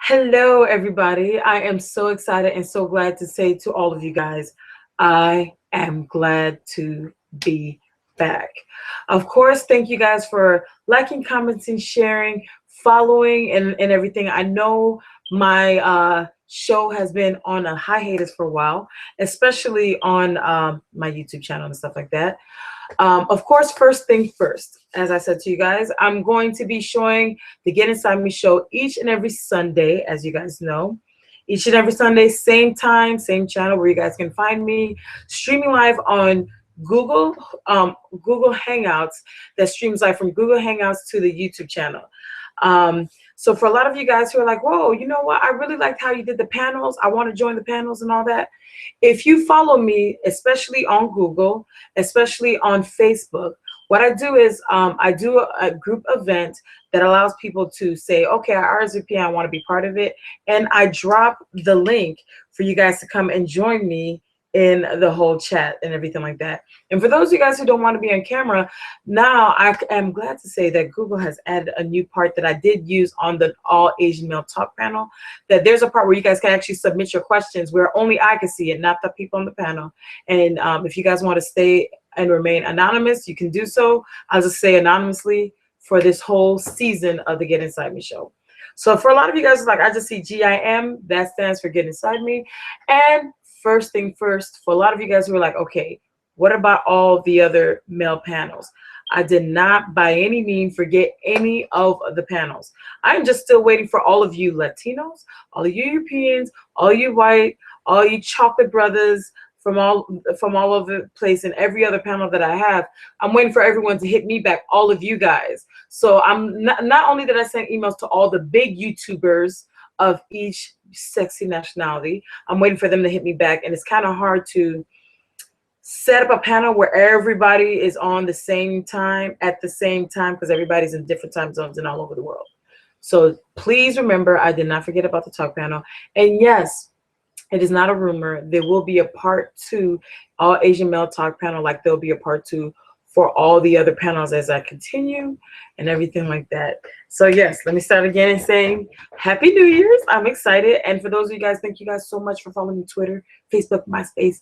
Hello, everybody. I am so excited and so glad to say to all of you guys, I am glad to be back. Of course, thank you guys for liking, commenting, sharing, following, and everything. I know my show has been on a hiatus for a while, especially on my YouTube channel and stuff like that. Of course, first thing first, as I said to you guys, I'm going to be showing the Get Inside Me show each and every Sunday, as you guys know. Each and every Sunday, same time, same channel where you guys can find me streaming live on Google, Google Hangouts that streams live from Google Hangouts to the YouTube channel. So for a lot of you guys who are like, whoa, you know what? I really liked how you did the panels. I want to join the panels and all that. If you follow me, especially on Google, especially on Facebook, what I do is I do a group event that allows people to say, okay, I RSVP, I want to be part of it. And I drop the link for you guys to come and join me in the whole chat and everything like that. And for those of you guys who don't want to be on camera, now I am glad to say that Google has added a new part that I did use on the All Asian Male Talk panel, that there's a part where you guys can actually submit your questions where only I can see it, not the people on the panel. And if you guys want to stay and remain anonymous, you can do so. I'll just say anonymously for this whole season of the Get Inside Me show. So for a lot of you guys, like, I just see G.I.M, that stands for Get Inside Me. And first thing first, for a lot of you guys who are like, okay, what about all the other male panels? I did not by any means forget any of the panels. I'm just still waiting for all of you Latinos, all of you Europeans, all you white, all you chocolate brothers from all over the place, and every other panel that I have. I'm waiting for everyone to hit me back, all of you guys. So I'm not only did I send emails to all the big YouTubers of each sexy nationality, I'm waiting for them to hit me back. And it's kind of hard to set up a panel where everybody is on the same time at the same time, because everybody's in different time zones and all over the world. So please remember, I did not forget about the talk panel. And yes, it is not a rumor, there will be a part 2 All Asian Male Talk panel, like there'll be a part 2 for all the other panels as I continue and everything like that. So yes, let me start again and saying Happy New Year's. I'm excited. And for those of you guys, thank you guys so much for following me Twitter, Facebook, MySpace,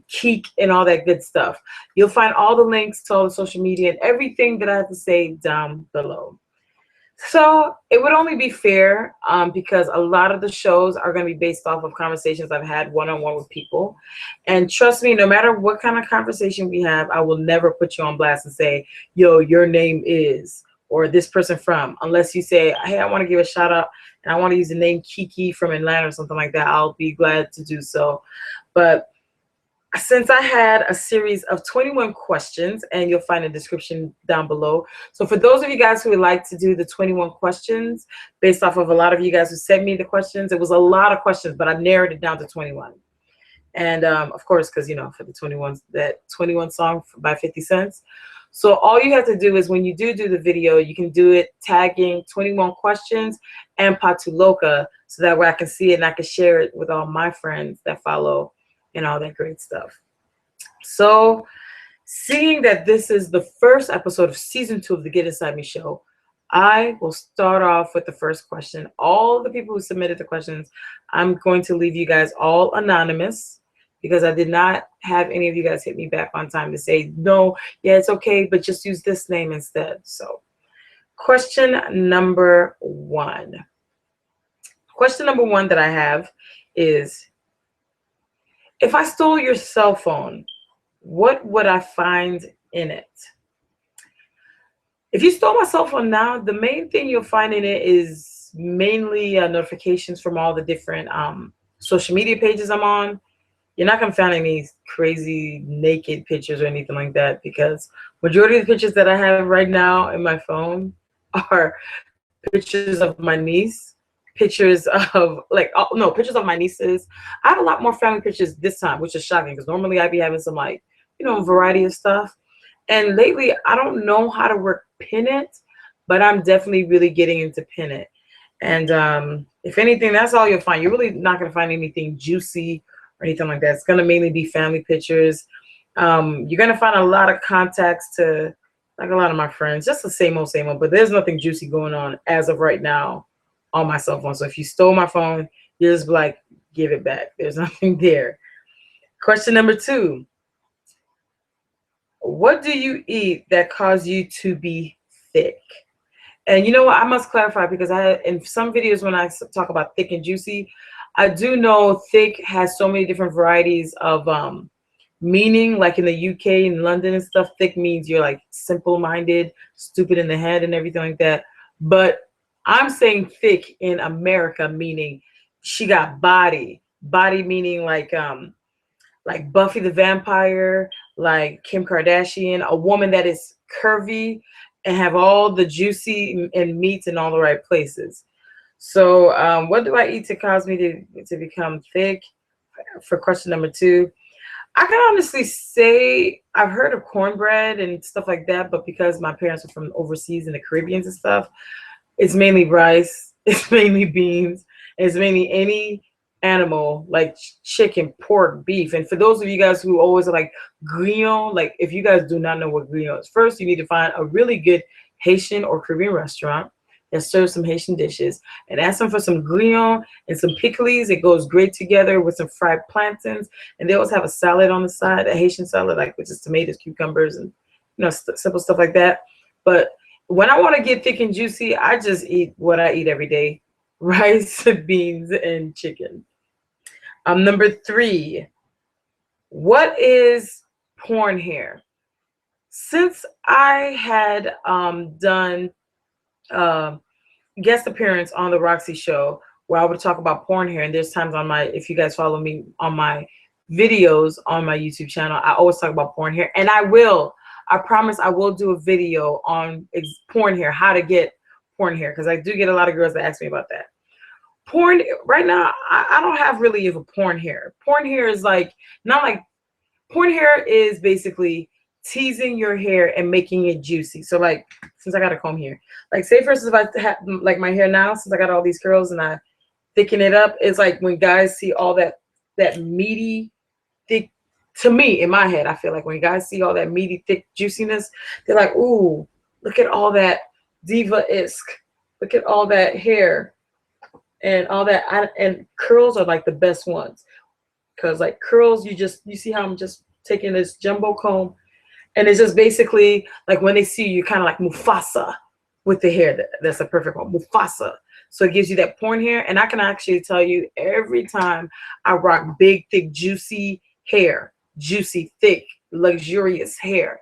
Keek, and all that good stuff. You'll find all the links to all the social media and everything that I have to say down below. So it would only be fair because a lot of the shows are going to be based off of conversations I've had one-on-one with people. And trust me, no matter what kind of conversation we have, I will never put you on blast and say, yo, your name is, or this person from, unless you say, hey, I want to give a shout out and I want to use the name Kiki from Atlanta or something like that. I'll be glad to do so. But since I had a series of 21 questions, and you'll find a description down below. So for those of you guys who would like to do the 21 questions, based off of a lot of you guys who sent me the questions, it was a lot of questions, but I narrowed it down to 21. And of course, because, you know, for the 21, that 21 song by 50 Cent. So all you have to do is when you do the video, you can do it tagging 21 questions and Patu Loca, so that way I can see it and I can share it with all my friends that follow and all that great stuff. So seeing that this is the first episode of season 2 of the Get Inside Me show, I will start off with the first question. All the people who submitted the questions, I'm going to leave you guys all anonymous because I did not have any of you guys hit me back on time to say, no, yeah, it's okay, but just use this name instead. So question number 1. Question number 1 that I have is, if I stole your cell phone, what would I find in it? If you stole my cell phone now, the main thing you'll find in it is mainly notifications from all the different social media pages I'm on. You're not going to find any crazy naked pictures or anything like that, because majority of the pictures that I have right now in my phone are pictures of my niece. Pictures of pictures of my nieces. I have a lot more family pictures this time, which is shocking because normally I'd be having some, like, you know, variety of stuff. And lately, I don't know how to work pin it, but I'm definitely really getting into pin it. And if anything, that's all you'll find. You're really not going to find anything juicy or anything like that. It's going to mainly be family pictures. You're going to find a lot of contacts to, like, a lot of my friends, just the same old, but there's nothing juicy going on as of right now on my cell phone. So if you stole my phone, you just be like, give it back. There's nothing there. Question number 2. What do you eat that causes you to be thick? And you know what? I must clarify, because in some videos when I talk about thick and juicy, I do know thick has so many different varieties of meaning. Like in the UK and London and stuff, thick means you're like simple-minded, stupid in the head, and everything like that. But I'm saying thick in America, meaning she got body. Body meaning like Buffy the Vampire, like Kim Kardashian, a woman that is curvy and have all the juicy and meats in all the right places. So what do I eat to cause me to become thick? For question number 2, I can honestly say I've heard of cornbread and stuff like that, but because my parents are from overseas in the Caribbean and stuff, it's mainly rice, it's mainly beans, it's mainly any animal like chicken, pork, beef. And for those of you guys who always are like grillon, like if you guys do not know what grillon is, first you need to find a really good Haitian or Caribbean restaurant that serves some Haitian dishes and ask them for some grillon and some pickles. It goes great together with some fried plantains. And they always have a salad on the side, a Haitian salad, like with just tomatoes, cucumbers, and simple stuff like that. But when I want to get thick and juicy, I just eat what I eat every day: rice, beans, and chicken. Number 3, what is porn hair? Since I had done guest appearance on the Roxy show where I would talk about porn hair, and there's times on if you guys follow me on my videos on my YouTube channel, I always talk about porn hair, and I promise I will do a video on porn hair, how to get porn hair, because I do get a lot of girls that ask me about that. Porn right now, I don't have really of a porn hair. Porn hair is like, not like, porn hair is basically teasing your hair and making it juicy. So like, since I got a comb here, like say for instance, if I have like my hair now, since I got all these curls and I thicken it up, it's like when guys see all that meaty, thick, to me, in my head, I feel like when guys see all that meaty, thick juiciness, they're like, ooh, look at all that diva-esque. Look at all that hair. And all that, and curls are like the best ones, because like curls, you see how I'm just taking this jumbo comb, and it's just basically like when they see you, kind of like Mufasa with the hair. That's a perfect one, Mufasa. So it gives you that porn hair, and I can actually tell you every time I rock big, thick, juicy hair, juicy, thick, luxurious hair.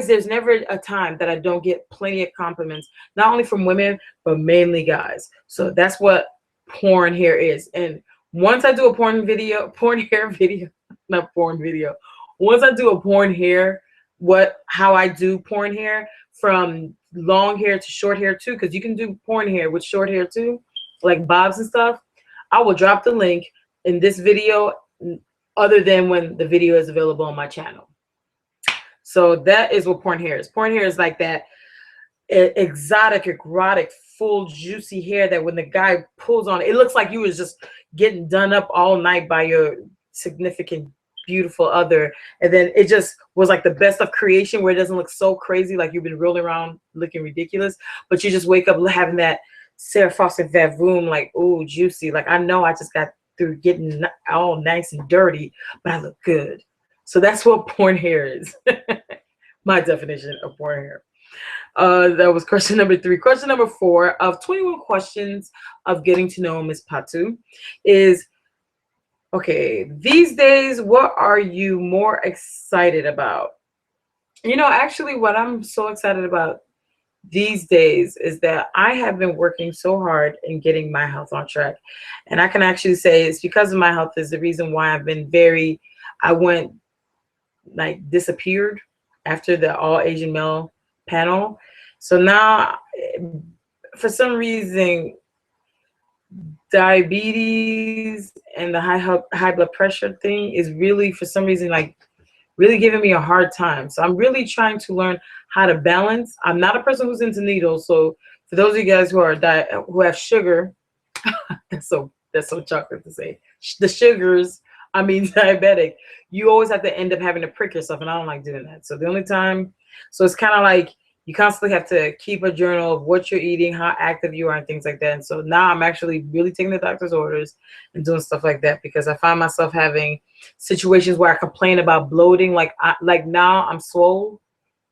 There's never a time that I don't get plenty of compliments, not only from women, but mainly guys. So that's what porn hair is. And once I do a porn hair video, not porn video, once I do a porn hair, how I do porn hair, from long hair to short hair too, because you can do porn hair with short hair too, like bobs and stuff. I will drop the link in this video, other than when the video is available on my channel. So that is what porn hair is. Porn hair is like that exotic, erotic, full, juicy hair that when the guy pulls on it, it looks like you was just getting done up all night by your significant, beautiful other. And then it just was like the best of creation, where it doesn't look so crazy like you've been rolling around looking ridiculous, but you just wake up having that Sarah Fawcett vavoom, like, oh, juicy. Like, I know I just got through getting all nice and dirty, but I look good. So that's what porn hair is. My definition of porn hair. That was question number 3. Question number 4 of 21 questions of getting to know Miss Patu is, okay, these days, what are you more excited about? Actually, what I'm so excited about these days is that I have been working so hard in getting my health on track. And I can actually say it's because of my health is the reason why I went like disappeared after the all Asian male panel. So now, for some reason, diabetes and the high blood pressure thing is really, for some reason, like really giving me a hard time. So I'm really trying to learn how to balance. I'm not a person who's into needles. So for those of you guys who have sugar, that's so chocolate to say, the sugars, I mean diabetic, you always have to end up having to prick yourself, and I don't like doing that. So the only time, so it's kind of like you constantly have to keep a journal of what you're eating, how active you are, and things like that. And so now I'm actually really taking the doctor's orders and doing stuff like that, because I find myself having situations where I complain about bloating. Like now I'm swole,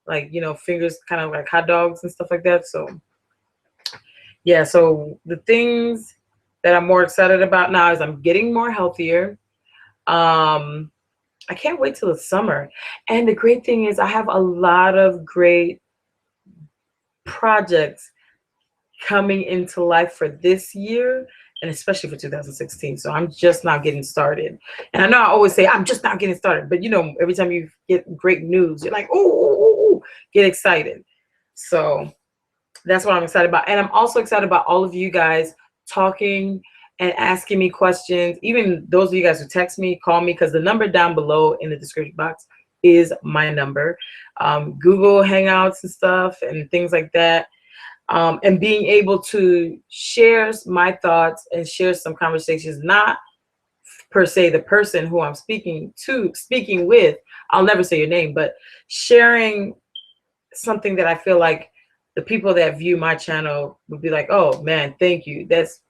like, fingers kind of like hot dogs and stuff like that. So yeah, so the things that I'm more excited about now is I'm getting more healthier. I can't wait till the summer. And the great thing is I have a lot of great projects coming into life for this year, and especially for 2016. So I'm just now getting started. And I know I always say I'm just now getting started, but every time you get great news, you're like, oh, get excited. So that's what I'm excited about. And I'm also excited about all of you guys talking and asking me questions. Even those of you guys who text me, call me, because the number down below in the description box is my number. Google Hangouts and stuff and things like that. And being able to share my thoughts and share some conversations, not per se the person who I'm speaking with, I'll never say your name, but sharing something that I feel like the people that view my channel would be like, oh man, thank you. That's,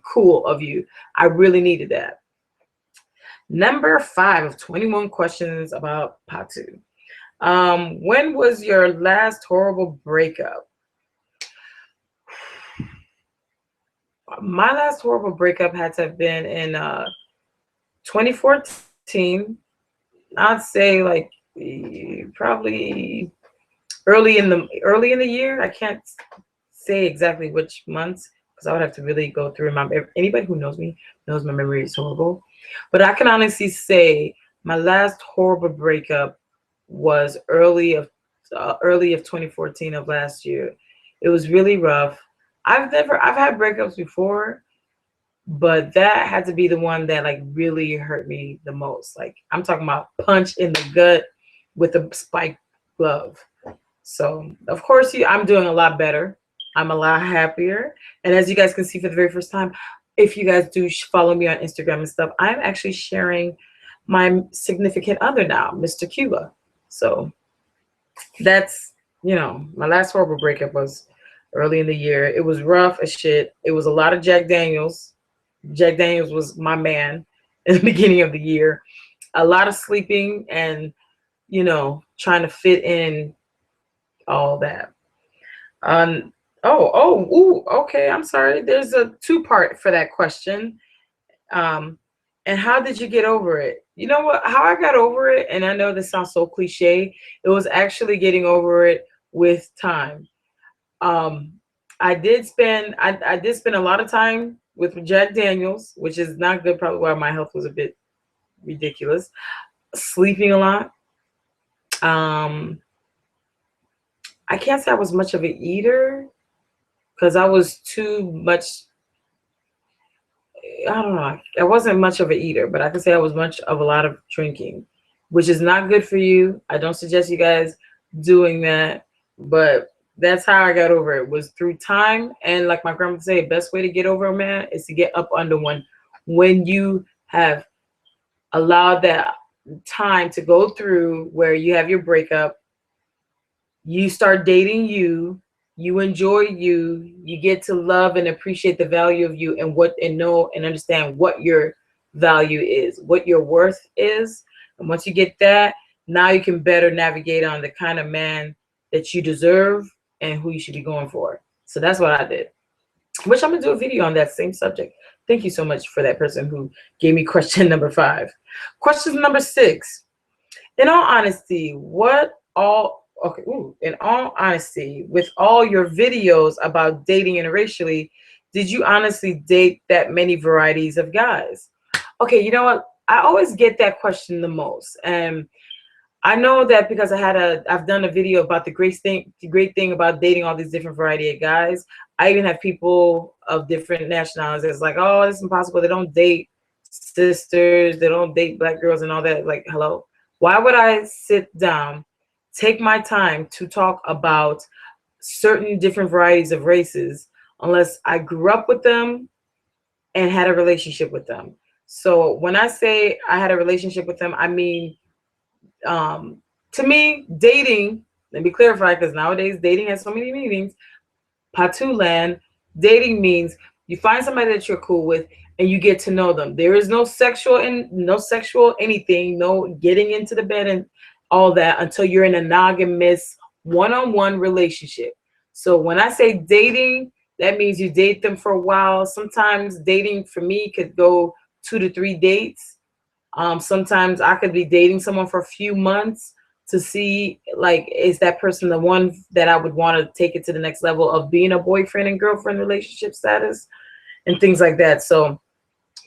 cool of you. I really needed that. Number 5 of 21 questions about Patu. When was your last horrible breakup? My last horrible breakup had to have been in 2014. I'd say like probably early in the year. I can't say exactly which months, because I would have to really go through anybody who knows me knows my memory is horrible. But I can honestly say my last horrible breakup was early of 2014 of last year. It was really rough. I've had breakups before, but that had to be the one that like really hurt me the most. Like, I'm talking about punch in the gut with a spiked glove. So of course, I'm doing a lot better. I'm a lot happier. And as you guys can see for the very first time, if you guys do follow me on Instagram and stuff, I'm actually sharing my significant other now, Mr. Cuba. So that's, my last horrible breakup was early in the year. It was rough as shit. It was a lot of Jack Daniels. Jack Daniels was my man in the beginning of the year. A lot of sleeping and, trying to fit in all that. Okay. I'm sorry. There's a 2-part for that question. And how did you get over it? You know what? How I got over it, and I know this sounds so cliche, it was actually getting over it with time. I did spend a lot of time with Jack Daniels, which is not good. Probably why my health was a bit ridiculous. Sleeping a lot. I can't say I was much of an eater, because I was too much. I don't know. I wasn't much of an eater, but I can say I was much of a lot of drinking, which is not good for you. I don't suggest you guys doing that, but that's how I got over it, was through time. And like my grandma would say, best way to get over a man is to get up under one. When you have allowed that time to go through where you have your breakup, you start dating you enjoy you get to love and appreciate the value of you, and know and understand what your value is, what your worth is. And once you get that, now you can better navigate on the kind of man that you deserve and who you should be going for. So that's what I did, which I'm gonna do a video on that same subject. Thank you so much for that person who gave me question number 5. Question number 6. In all honesty, in all honesty, with all your videos about dating interracially, did you honestly date that many varieties of guys? Okay, you know what? I always get that question the most. And I know that because I've done a video about the great thing about dating all these different variety of guys. I even have people of different nationalities that's like, oh, it's impossible. They don't date sisters. They don't date black girls and all that. Like, hello? Why would I sit down, take my time to talk about certain different varieties of races unless I grew up with them and had a relationship with them? So when I say I had a relationship with them, I mean, to me, dating let me clarify, because nowadays dating has so many meanings. Patu land, dating means you find somebody that you're cool with and you get to know them. There is no sexual and no sexual anything, no getting into the bed and all that until you're in a monogamous one-on-one relationship. So when I say dating, that means you date them for a while. Sometimes dating for me could go 2 to 3 dates. Sometimes I could be dating someone for a few months to see, like, is that person the one that I would want to take it to the next level of being a boyfriend and girlfriend relationship status and things like that. So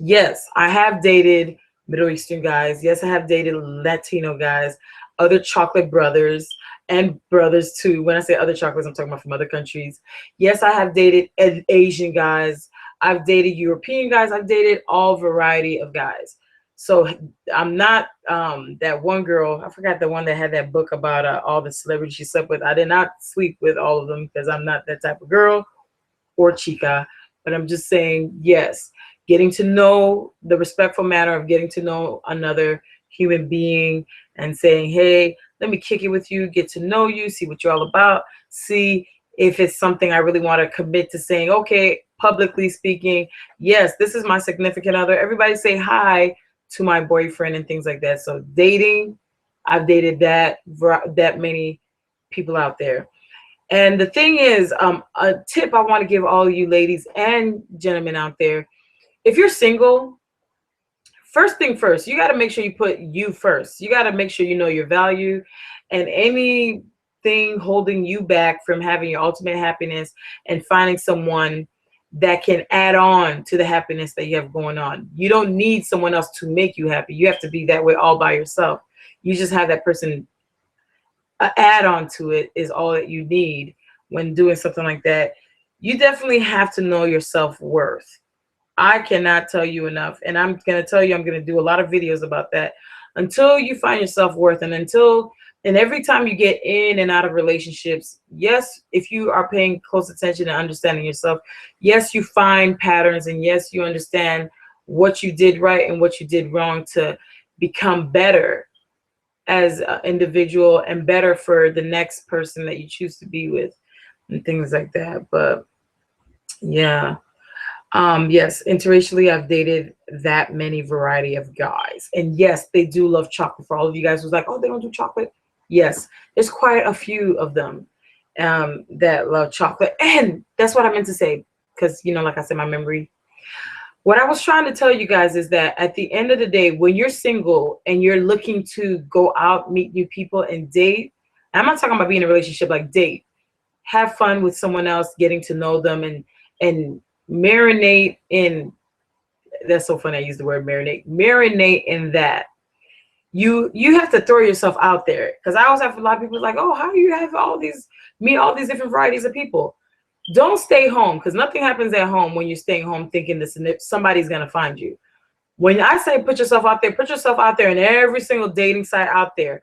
yes, I have dated Middle Eastern guys. Yes, I have dated Latino guys, other chocolate brothers and brothers too. When I say other chocolates, I'm talking about from other countries. Yes, I have dated Asian guys. I've dated European guys. I've dated all variety of guys. So I'm not that one girl. I forgot the one that had that book about all the celebrities she slept with. I did not sleep with all of them because I'm not that type of girl or chica. But I'm just saying, yes, getting to know the respectful manner of getting to know another human being and saying, hey, let me kick it with you, get to know you, see what you're all about, see if it's something I really want to commit to saying, okay, publicly speaking, yes, this is my significant other. Everybody say hi to my boyfriend and things like that. So dating, I've dated that many people out there. And the thing is, a tip I want to give all you ladies and gentlemen out there, if you're single, first thing first, you got to make sure you put you first. You got to make sure you know your value, and anything holding you back from having your ultimate happiness and finding someone that can add on to the happiness that you have going on. You don't need someone else to make you happy. You have to be that way all by yourself. You just have that person add on to it is all that you need when doing something like that. You definitely have to know your self-worth. I cannot tell you enough, and I'm going to tell you, I'm going to do a lot of videos about that. Until you find your self-worth, and every time you get in and out of relationships, yes, if you are paying close attention and understanding yourself, yes, you find patterns, and yes, you understand what you did right and what you did wrong to become better as an individual and better for the next person that you choose to be with and things like that. But yeah. Yes, interracially, I've dated that many variety of guys. And yes, they do love chocolate. For all of you guys who's like, oh, they don't do chocolate. Yes, there's quite a few of them that love chocolate. And that's what I meant to say. Because, like I said, my memory. What I was trying to tell you guys is that at the end of the day, when you're single and you're looking to go out, meet new people, and date, I'm not talking about being in a relationship, like date. Have fun with someone else, getting to know them, and marinate in. That's so funny. I use the word marinate. Marinate in that. You have to throw yourself out there, because I always have a lot of people like, oh, how do you have meet all these different varieties of people? Don't stay home, because nothing happens at home when you're staying home thinking this somebody's gonna find you. When I say put yourself out there in every single dating site out there.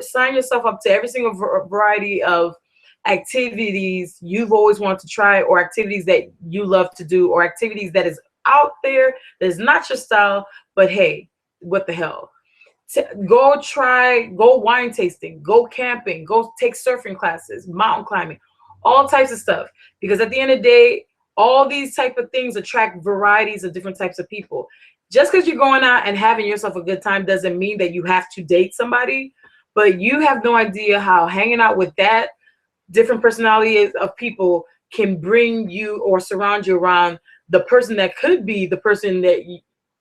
Sign yourself up to every single variety of activities you've always wanted to try, or activities that you love to do, or activities that is out there that is not your style, but hey, what the hell? Go wine tasting, go camping, go take surfing classes, mountain climbing, all types of stuff. Because at the end of the day, all these type of things attract varieties of different types of people. Just because you're going out and having yourself a good time doesn't mean that you have to date somebody, but you have no idea how hanging out with that different personalities of people can bring you or surround you around the person that could be the person that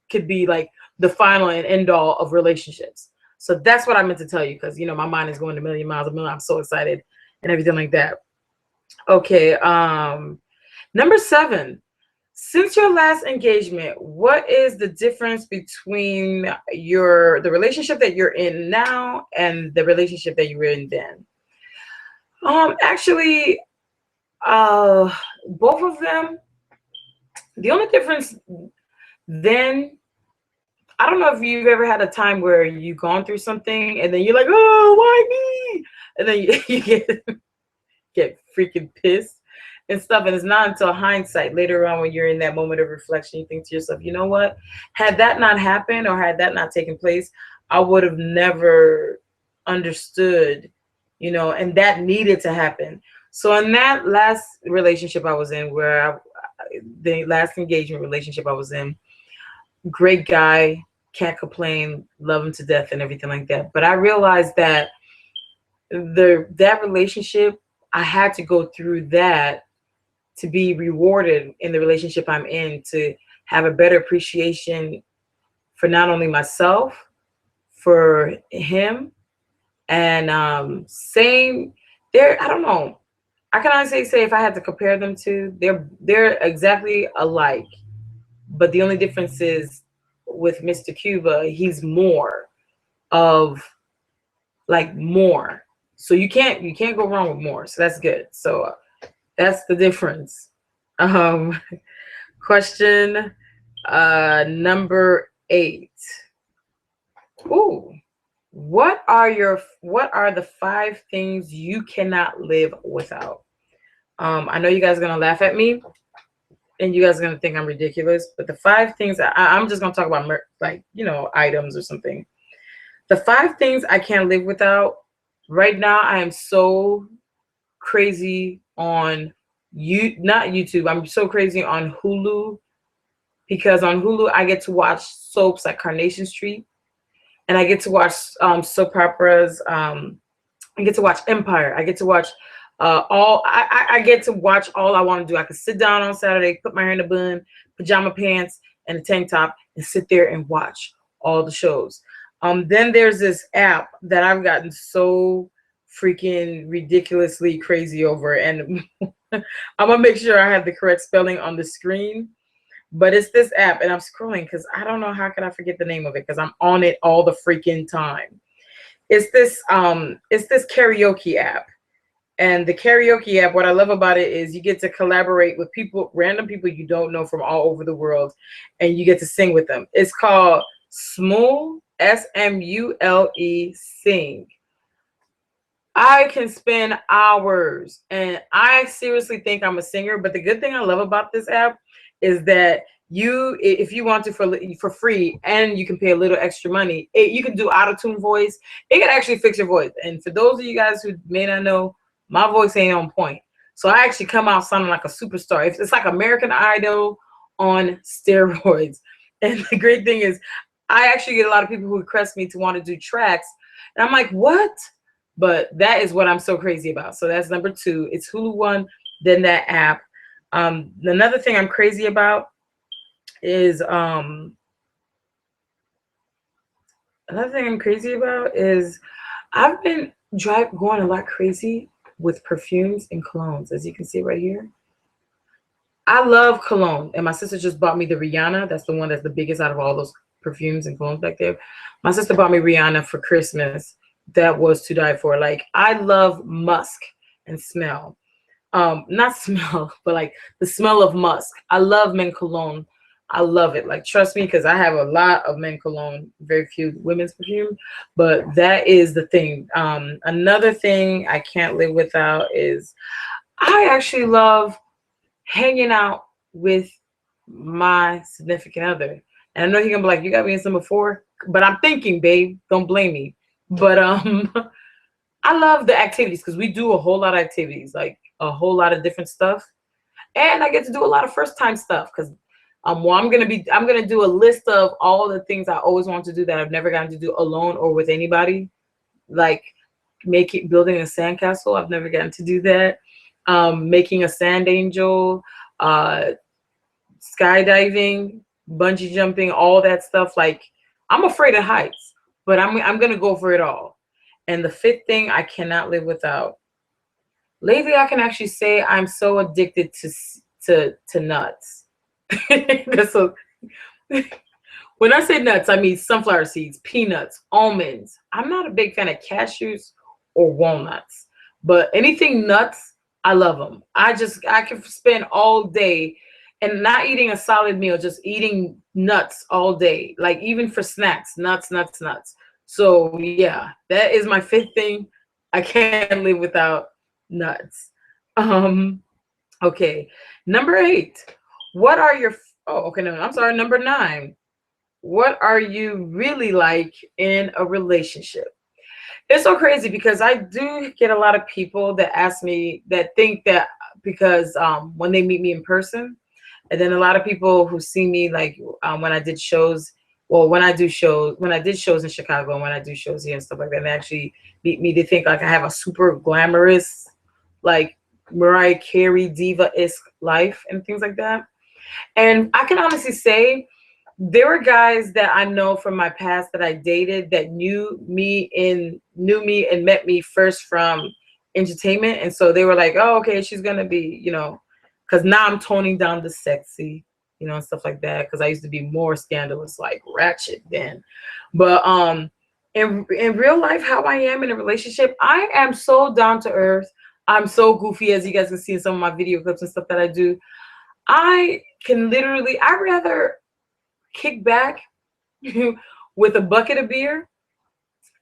could be like the final and end all of relationships. So that's what I meant to tell you, because my mind is going a million miles a minute. I'm so excited and everything like that. Okay, number 7. Since your last engagement, what is the difference between the relationship that you're in now and the relationship that you were in then? Actually, both of them. The only difference then, I don't know if you've ever had a time where you've gone through something and then you're like, oh, why me? And then you get freaking pissed and stuff. And it's not until hindsight later on, when you're in that moment of reflection, you think to yourself, you know what? Had that not happened, or had that not taken place, I would have never understood you know, and that needed to happen. So in that last relationship I was in, the last engagement relationship I was in, great guy, can't complain, love him to death and everything like that. But I realized that that relationship, I had to go through that to be rewarded in the relationship I'm in, to have a better appreciation for not only myself, for him, and same there. I don't know. I can honestly say if I had to compare them to, they're exactly alike, but the only difference is with Mr. Cuba, he's more of like more. So you can't go wrong with more. So that's good. So that's the difference. Um, question number 8. Ooh, what are the 5 things you cannot live without? I know you guys are gonna laugh at me, and you guys are gonna think I'm ridiculous, but the 5 things I'm just gonna talk about, like, you know, items or something. The 5 things I can't live without. Right now, I am so crazy on not YouTube. I'm so crazy on Hulu, because on Hulu I get to watch soaps like Carnation Street, and I get to watch soap operas. I get to watch Empire. I get to watch I get to watch all I want to do. I can sit down on Saturday, put my hair in a bun, pajama pants, and a tank top, and sit there and watch all the shows. Then there's this app that I've gotten so freaking ridiculously crazy over, and I'm gonna make sure I have the correct spelling on the screen. But it's this app, and I'm scrolling because I don't know how could I forget the name of it, because I'm on it all the freaking time. It's this karaoke app. And the karaoke app, what I love about it is you get to collaborate with people, random people you don't know from all over the world, and you get to sing with them. It's called Smule, Smule, Sing. I can spend hours, and I seriously think I'm a singer. But the good thing I love about this app is that if you want to, for free, and you can pay a little extra money, you can do auto tune voice. It can actually fix your voice. And for those of you guys who may not know, my voice ain't on point, so I actually come out sounding like a superstar. It's like American Idol on steroids. And the great thing is, I actually get a lot of people who request me to want to do tracks, and I'm like, what? But that is what I'm so crazy about. So that's number 2. It's Hulu one, then that app. Another thing I'm crazy about is I've been going a lot crazy with perfumes and colognes, as you can see right here. I love cologne, and my sister just bought me the Rihanna. That's the one that's the biggest out of all those perfumes and colognes back there. My sister bought me Rihanna for Christmas. That was to die for. Like, I love musk and smell. Not smell, but like the smell of musk. I love men cologne. I love it. Like, trust me, because I have a lot of men cologne, very few women's perfume, but that is the thing. Another thing I can't live without is I actually love hanging out with my significant other. And I know you're gonna be like, you got me in some before, but I'm thinking, babe, don't blame me. But I love the activities, because we do a whole lot of activities, like a whole lot of different stuff. And I get to do a lot of first time stuff, because well, I'm gonna do a list of all the things I always want to do that I've never gotten to do alone or with anybody. Like building a sandcastle. I've never gotten to do that. Making a sand angel, skydiving, bungee jumping, all that stuff. Like, I'm afraid of heights, but I'm gonna go for it all. And the 5th thing I cannot live without. Lately, I can actually say I'm so addicted to nuts. So, when I say nuts, I mean sunflower seeds, peanuts, almonds. I'm not a big fan of cashews or walnuts, but anything nuts, I love them. I can spend all day and not eating a solid meal, just eating nuts all day. Like, even for snacks, nuts, nuts, nuts. So yeah, that is my 5th thing. I can't live without nuts. Okay. Number 8. What are your okay, no, I'm sorry, number 9. What are you really like in a relationship? It's so crazy because I do get a lot of people that ask me that think that because when they meet me in person, and then a lot of people who see me like when I did shows, well, when I did shows in Chicago and when I do shows here and stuff like that, and they actually meet me, they think like I have a super glamorous, like Mariah Carey diva-esque life and things like that. And I can honestly say there were guys that I know from my past that I dated that knew me and met me first from entertainment, and so they were like, "Oh, okay, she's gonna be, because now I'm toning down the sexy, and stuff like that. Because I used to be more scandalous, like ratchet then, but in real life, how I am in a relationship, I am so down to earth. I'm so goofy, as you guys can see in some of my video clips and stuff that I do. I can literally, I rather kick back with a bucket of beer,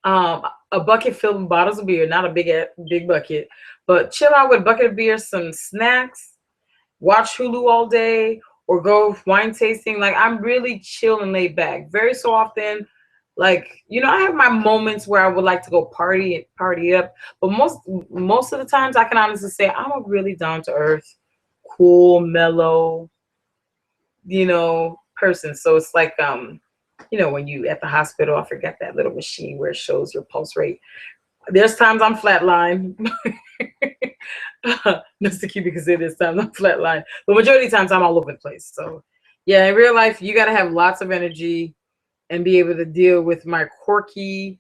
a bucket filled with bottles of beer, not a big bucket, but chill out with a bucket of beer, some snacks, watch Hulu all day, or go wine tasting. Like I'm really chill and laid back. Very so often, like I have my moments where I would like to go party up, but most of the times I can honestly say I'm a really down to earth, cool, mellow, person. So it's like when you at the hospital, I forget that little machine where it shows your pulse rate. There's times I'm flatline. Just to keep it, because there's times I'm flatline. But majority of times I'm all over the place. So yeah, in real life, you gotta have lots of energy and be able to deal with my quirky,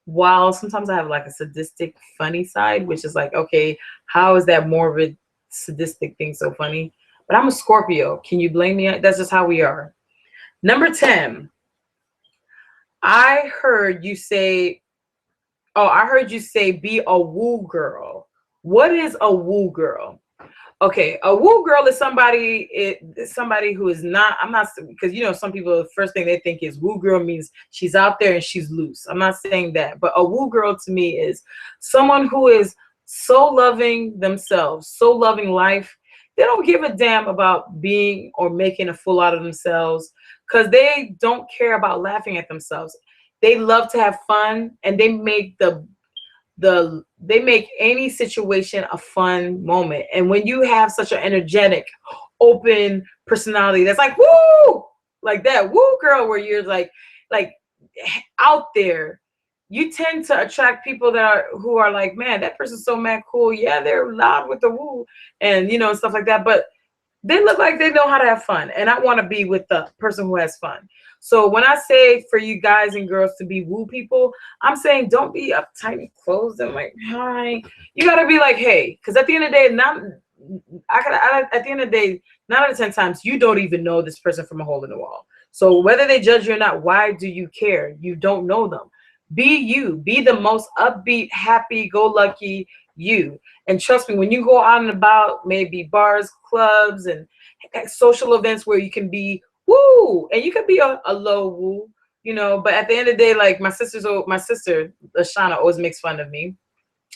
while sometimes I have like a sadistic, funny side, which is like, okay, how is that morbid, sadistic thing so funny? But I'm a Scorpio. Can you blame me? That's just how we are. Number 10. I heard you say be a woo girl. What is a woo girl? Okay, a woo girl is somebody who is not, I'm not, because some people, the first thing they think is woo girl means she's out there and she's loose. I'm not saying that, but a woo girl to me is someone who is so loving themselves, so loving life. They don't give a damn about being or making a fool out of themselves, because they don't care about laughing at themselves. They love to have fun, and they make they make any situation a fun moment. And when you have such an energetic, open personality that's like woo, like that woo girl, where you're like out there, you tend to attract people who are like, man, that person's so mad cool. Yeah, they're loud with the woo and stuff like that, but they look like they know how to have fun. And I want to be with the person who has fun. So when I say for you guys and girls to be woo people, I'm saying don't be uptight and closed and like, hi. You got to be like, hey, because at the end of the day, at the end of the day, 9 out of 10 times, you don't even know this person from a hole in the wall. So whether they judge you or not, why do you care? You don't know them. Be you. Be the most upbeat, happy-go-lucky you. And trust me, when you go out and about, maybe bars, clubs, and social events where you can be woo, and you can be a low woo, but at the end of the day, like my sister, Lashana, always makes fun of me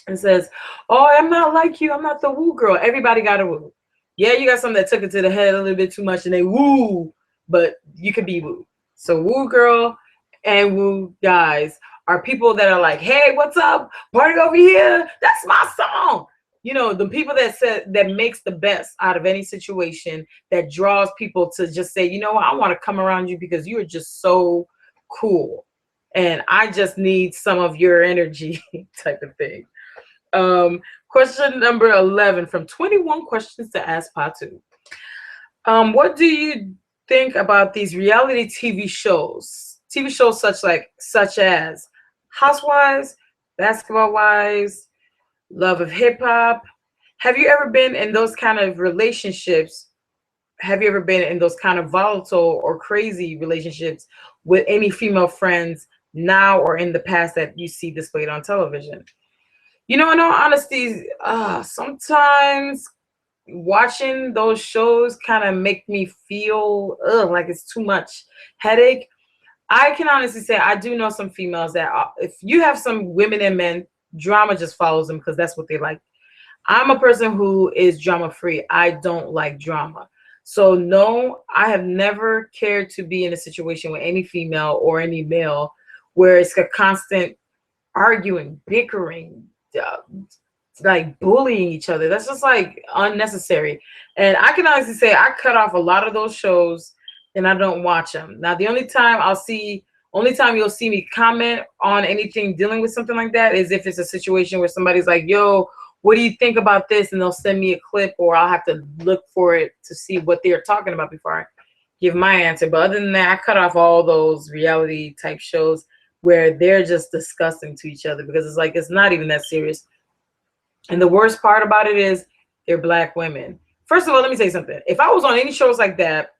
and says, oh, I'm not like you. I'm not the woo girl. Everybody got a woo. Yeah, you got some that took it to the head a little bit too much and they woo, but you could be woo. So woo girl and woo guys are people that are like, hey, what's up? Party over here. That's my song. The people that makes the best out of any situation, that draws people to just say, what, I want to come around you because you are just so cool. And I just need some of your energy type of thing. Question number 11 from 21 questions to ask Patu. What do you think about these reality TV shows? TV shows such as Housewives, Basketball Wives, Love of Hip Hop. Have you ever been in those kind of relationships? Have you ever been in those kind of volatile or crazy relationships with any female friends now or in the past that you see displayed on television? In all honesty, sometimes watching those shows kind of make me feel like it's too much headache. I can honestly say I do know some females that if you have some women and men, drama just follows them because that's what they like. I'm a person who is drama free. I don't like drama. So no, I have never cared to be in a situation with any female or any male where it's a constant arguing, bickering, uh, like bullying each other. That's just like unnecessary. And I can honestly say I cut off a lot of those shows and I don't watch them. Now the only time you'll see me comment on anything dealing with something like that is if it's a situation where somebody's like, yo, what do you think about this? And they'll send me a clip or I'll have to look for it to see what they're talking about before I give my answer. But other than that, I cut off all those reality type shows where they're just disgusting to each other because it's like it's not even that serious. And the worst part about it is they're black women. First of all, let me say something. If I was on any shows like that,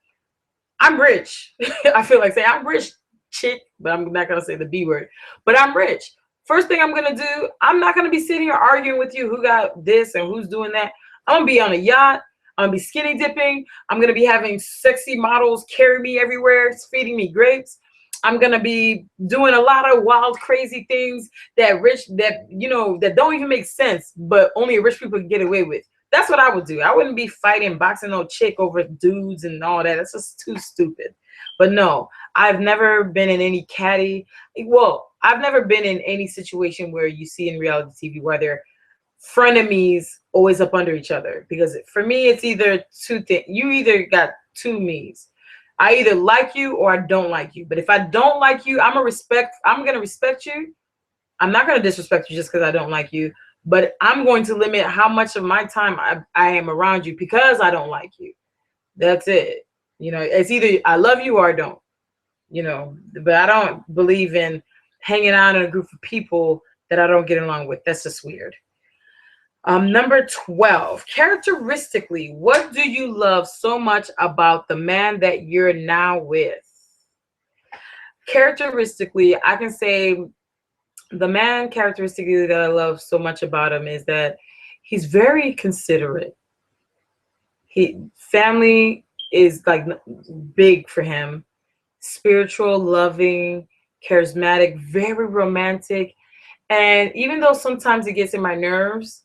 I'm rich. I feel like saying I'm rich, chick, but I'm not gonna say the B word. But I'm rich. First thing I'm gonna do, I'm not gonna be sitting here arguing with you who got this and who's doing that. I'm gonna be on a yacht. I'm gonna be skinny dipping. I'm gonna be having sexy models carry me everywhere, feeding me grapes. I'm gonna be doing a lot of wild, crazy things that don't even make sense, but only rich people can get away with. That's what I would do. I wouldn't be fighting, boxing no chick over dudes and all that. That's just too stupid. But no, I've never been in any catty. Well, I've never been in any situation where you see in reality TV where they're frenemies always up under each other. Because for me, it's either two things. You either got two me's. I either like you or I don't like you. But if I don't like you, I'm gonna respect you. I'm not gonna disrespect you just because I don't like you. But I'm going to limit how much of my time I am around you because I don't like you. That's it. It's either I love you or I don't. But I don't believe in hanging out in a group of people that I don't get along with. That's just weird. Number 12, characteristically, what do you love so much about the man that you're now with? Characteristically, I can say the man characteristically that I love so much about him is that he's very considerate. Family is like big for him. Spiritual, loving, charismatic, very romantic. And even though sometimes it gets in my nerves,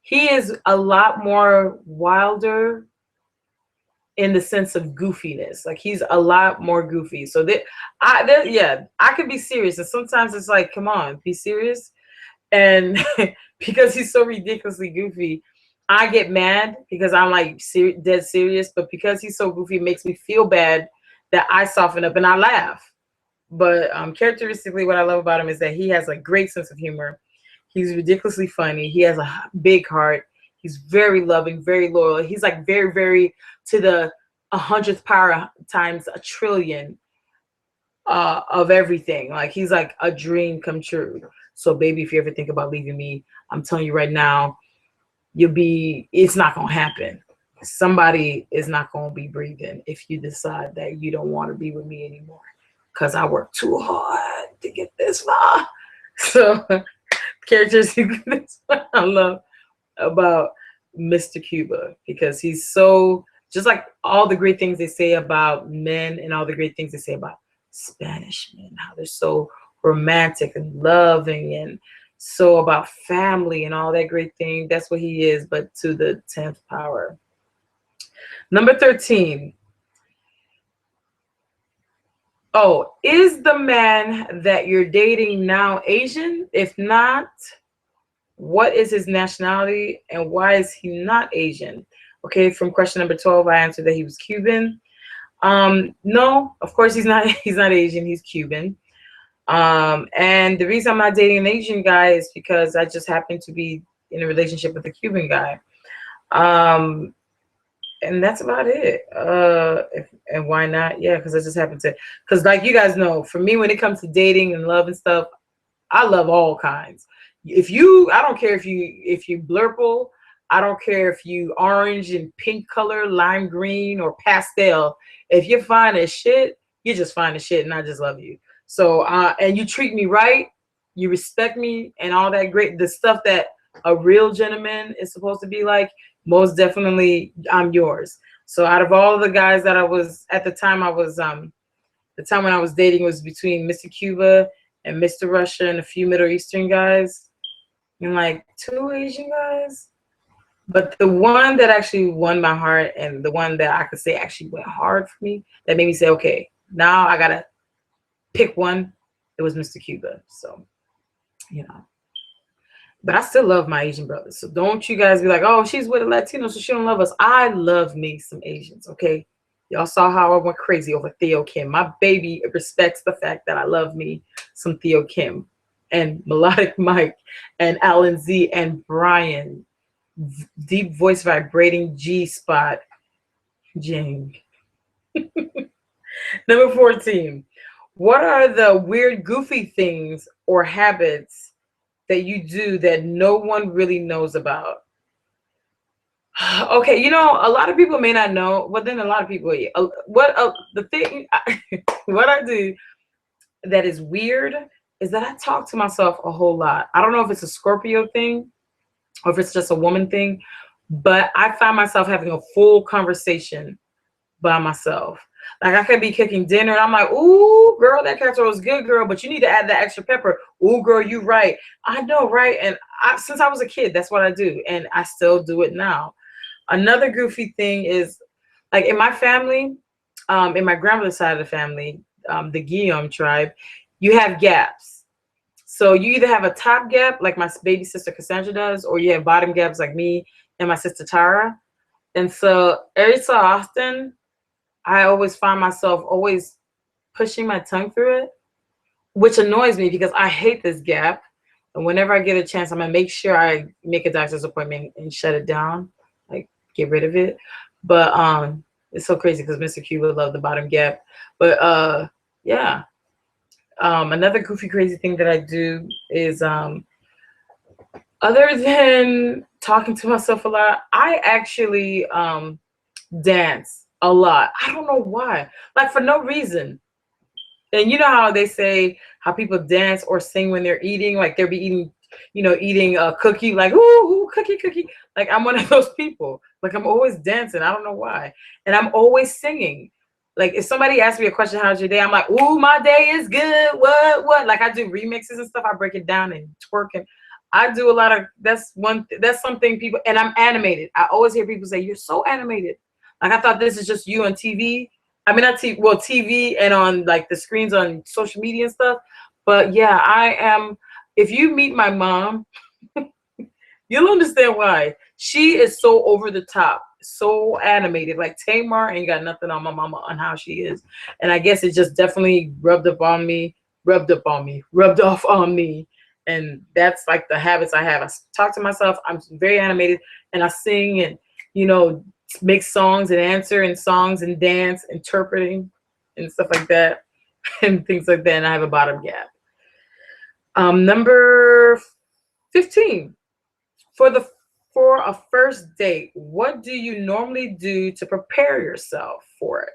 he is a lot more wilder in the sense of goofiness. Like he's a lot more goofy. So I could be serious. And sometimes it's like, come on, be serious. And because he's so ridiculously goofy, I get mad because I'm like dead serious. But because he's so goofy, it makes me feel bad that I soften up and I laugh. But characteristically, what I love about him is that he has a great sense of humor. He's ridiculously funny. He has a big heart. He's very loving, very loyal. He's like very, very to the 100th power times a trillion of everything. Like he's like a dream come true. So baby, if you ever think about leaving me, I'm telling you right now, it's not going to happen. Somebody is not going to be breathing if you decide that you don't want to be with me anymore. Because I worked too hard to get this far. So characteristics I love about Mr. Cuba, because he's so just like all the great things they say about men and all the great things they say about Spanish men, how they're so romantic and loving and so about family and all that great thing. That's what he is, but to the 10th power. Number 13. Oh, is the man that you're dating now Asian? If not, what is his nationality and why is he not Asian? Okay, from question number 12, I answered that he was Cuban. No, of course he's not. He's not Asian. He's Cuban. And the reason I'm not dating an Asian guy is because I just happen to be in a relationship with a Cuban guy. And that's about it. And why not? Yeah, because I just happen to. Because like you guys know, for me, when it comes to dating and love and stuff, I love all kinds. I don't care if you blurple. I don't care if you orange and pink color, lime green, or pastel. If you're fine as shit, you're just fine as shit, and I just love you. So, and you treat me right, you respect me, and all that the stuff that a real gentleman is supposed to be like. Most definitely, I'm yours. So, out of all the guys that I was at the time, the time when I was dating was between Mr. Cuba and Mr. Russia and a few Middle Eastern guys, and like 2 Asian guys. But the one that actually won my heart and the one that I could say actually went hard for me, that made me say, okay, now I gotta pick one, it was Mr. Cuba. So you know. But I still love my Asian brothers. So don't you guys be like, oh, she's with a Latino, so she don't love us. I love me some Asians, okay? Y'all saw how I went crazy over Theo Kim. My baby respects the fact that I love me some Theo Kim and Melodic Mike and Alan Z and Brian. Deep voice vibrating G spot. Jing. Number 14. What are the weird, goofy things or habits that you do that no one really knows about? Okay, you know, a lot of people may not know, but then a lot of people, the thing, what I do that is weird is that I talk to myself a whole lot. I don't know if it's a Scorpio thing or if it's just a woman thing, but I find myself having a full conversation by myself. Like I could be cooking dinner and I'm like, ooh, girl, that casserole is good, girl, but you need to add that extra pepper. Ooh, girl, you right. I know, right? And since I was a kid, that's what I do. And I still do it now. Another goofy thing is like in my family, in my grandmother's side of the family, the G.I.M tribe, you have gaps. So you either have a top gap like my baby sister Cassandra does, or you have bottom gaps like me and my sister Tara. And so every so often, I always find myself always pushing my tongue through it, which annoys me because I hate this gap. And whenever I get a chance, I'm gonna make sure I make a doctor's appointment and shut it down, like get rid of it. But it's so crazy because Mr. Q would love the bottom gap. But yeah. Another goofy, crazy thing that I do is other than talking to myself a lot, I actually dance a lot. I don't know why, like for no reason. And you know how they say how people dance or sing when they're eating, like they'll be eating, eating a cookie, like ooh, ooh, cookie, cookie. Like I'm one of those people. Like I'm always dancing. I don't know why, and I'm always singing. Like if somebody asks me a question, how's your day? I'm like, ooh, my day is good. What? Like I do remixes and stuff. I break it down and twerk and I do a lot of. That's something people. And I'm animated. I always hear people say, "You're so animated." Like I thought this is just you on TV. I mean, not TV, well, TV and on like the screens on social media and stuff. But yeah, I am. If you meet my mom, you'll understand why. She is so over the top, so animated. Like Tamar ain't got nothing on my mama on how she is. And I guess it just definitely rubbed off on me. And that's like the habits I have. I talk to myself. I'm very animated and I sing and, make songs and answer and songs and dance, interpreting and stuff like that and things like that. And I have a bottom gap. Number 15. For a first date, what do you normally do to prepare yourself for it?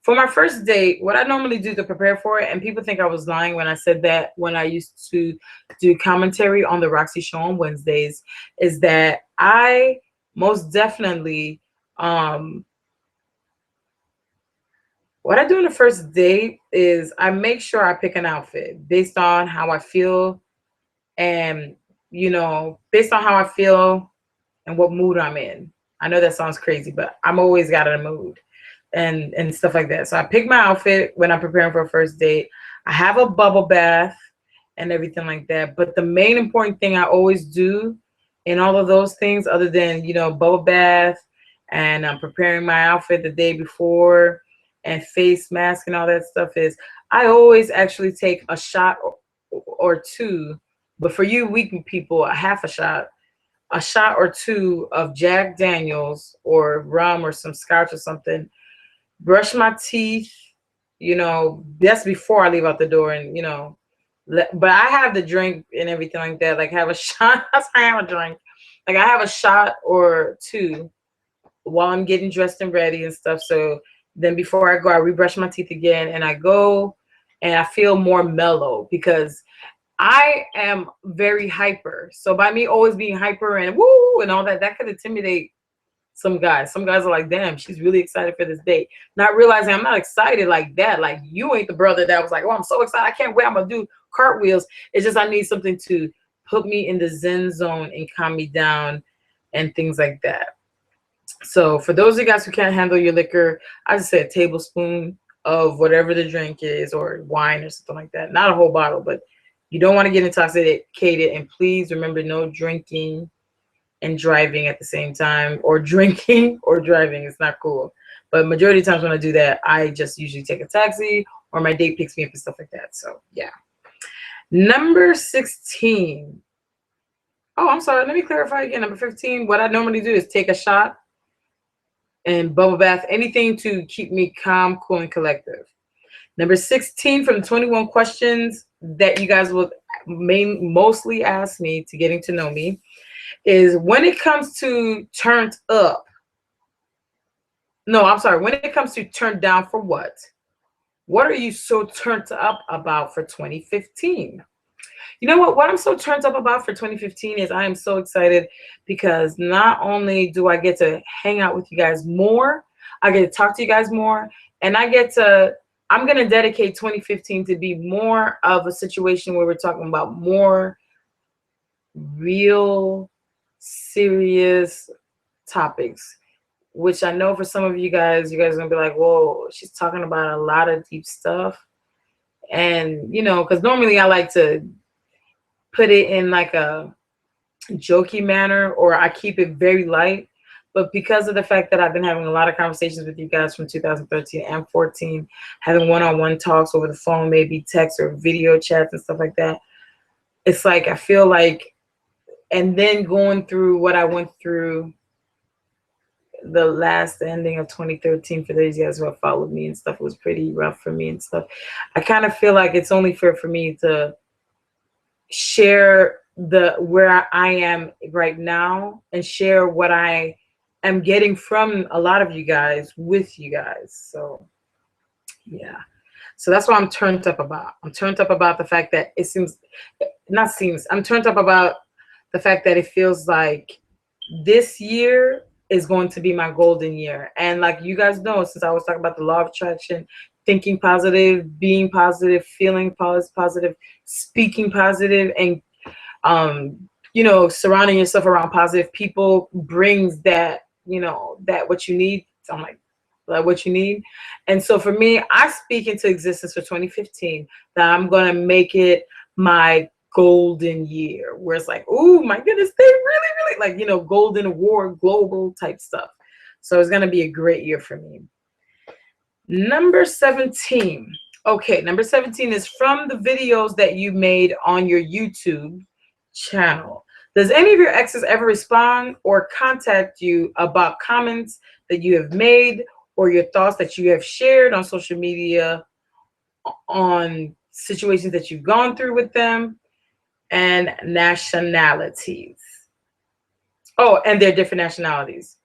For my first date, what I normally do to prepare for it, and people think I was lying when I said that when I used to do commentary on the Roxy Show on Wednesdays, is that I most definitely, what I do on the first date is I make sure I pick an outfit based on how I feel and, based on how I feel and what mood I'm in. I know that sounds crazy, but I'm always got a mood and stuff like that. So I pick my outfit when I'm preparing for a first date. I have a bubble bath and everything like that. But the main important thing I always do in all of those things, other than, bubble bath and preparing my outfit the day before and face mask and all that stuff, is I always actually take a shot or two. But for you weak people, a half a shot or two of Jack Daniels or rum or some scotch or something, brush my teeth, that's before I leave out the door. And, but I have the drink and everything like that, like have a shot. I have a drink. Like I have a shot or two while I'm getting dressed and ready and stuff. So then before I go, I rebrush my teeth again and I go and I feel more mellow because I am very hyper. So by me always being hyper and woo and all that, that could intimidate some guys. Some guys are like, damn, she's really excited for this date. Not realizing I'm not excited like that. Like you ain't the brother that was like, oh, I'm so excited. I can't wait. I'm going to do cartwheels. It's just I need something to put me in the zen zone and calm me down and things like that. So for those of you guys who can't handle your liquor, I just say a tablespoon of whatever the drink is or wine or something like that. Not a whole bottle, but You don't want to get intoxicated, and please remember, no drinking and driving at the same time, or drinking or driving. It's not cool. But majority of times when I do that, I just usually take a taxi, or my date picks me up and stuff like that. So yeah. Number 16. Oh, I'm sorry. Let me clarify again. Number 15. What I normally do is take a shot and bubble bath, anything to keep me calm, cool, and collective. Number 16 from the 21 questions that you guys will mostly ask me to getting to know me is, when it comes to turned up. No, I'm sorry. When it comes to turned down for what? What are you so turned up about for 2015? You know what? What I'm so turned up about for 2015 is I am so excited because not only do I get to hang out with you guys more, I get to talk to you guys more, and I'm going to dedicate 2015 to be more of a situation where we're talking about more real, serious topics, which I know for some of you guys are going to be like, whoa, she's talking about a lot of deep stuff. And, because normally I like to put it in like a jokey manner, or I keep it very light. But because of the fact that I've been having a lot of conversations with you guys from 2013 and 14, having one-on-one talks over the phone, maybe text or video chats and stuff like that, it's like I feel like, and then going through what I went through the last ending of 2013, for those of you guys who have followed me and stuff, it was pretty rough for me and stuff. I kind of feel like it's only fair for me to share where I am right now and share what I am getting from a lot of you guys with you guys. So yeah. So that's what I'm turned up about. I'm turned up about the fact that I'm turned up about the fact that it feels like this year is going to be my golden year. And like you guys know, since I was talking about the law of attraction, thinking positive, being positive, feeling positive, speaking positive, and surrounding yourself around positive people brings that, that what you need. I'm like what you need. And so for me, I speak into existence for 2015 that I'm gonna make it my golden year, where it's like, oh my goodness, they really like, golden award, global type stuff. So it's gonna be a great year for me. Number 17. Okay, number 17 is from the videos that you made on your YouTube channel. Does any of your exes ever respond or contact you about comments that you have made or your thoughts that you have shared on social media on situations that you've gone through with them, and nationalities? Oh, and their different nationalities.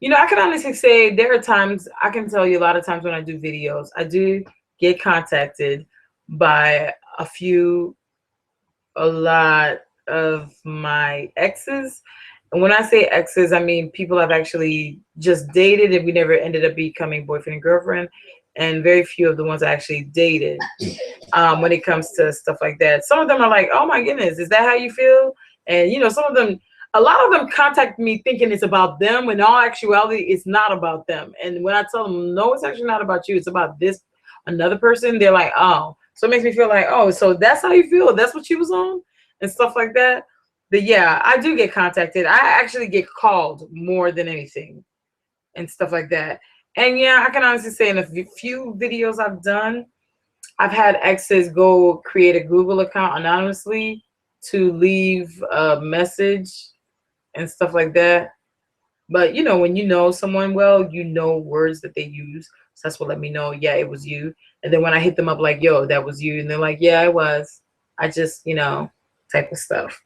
I can honestly say there are times, I can tell you a lot of times when I do videos, I do get contacted by a lot of my exes. And when I say exes, I mean people I've actually just dated and we never ended up becoming boyfriend and girlfriend. And very few of the ones I actually dated when it comes to stuff like that. Some of them are like, oh my goodness, is that how you feel? And, some of them, a lot of them contact me thinking it's about them, when in all actuality, it's not about them. And when I tell them, no, it's actually not about you, it's about this another person, they're like, oh. So it makes me feel like, oh, so that's how you feel? That's what you was on? And stuff like that. But yeah, I do get contacted. I actually get called more than anything and stuff like that. And yeah, I can honestly say in a few videos I've done, I've had exes go create a Google account anonymously to leave a message and stuff like that. But when you know someone well, words that they use. So that's what let me know, yeah, it was you. And then when I hit them up like, yo, that was you. And they're like, yeah, it was. I just, type of stuff.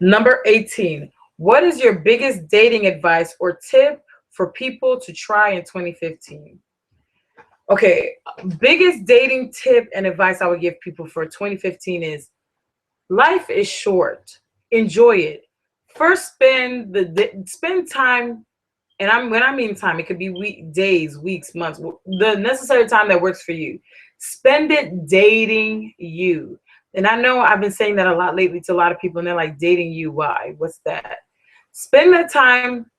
Number 18. What is your biggest dating advice or tip for people to try in 2015? Okay, biggest dating tip and advice I would give people for 2015 is, life is short. Enjoy it. First, spend time, and when I mean time, it could be days, weeks, months, the necessary time that works for you. Spend it dating you. And I know I've been saying that a lot lately to a lot of people, and they're like, dating you, why? What's that? Spend that time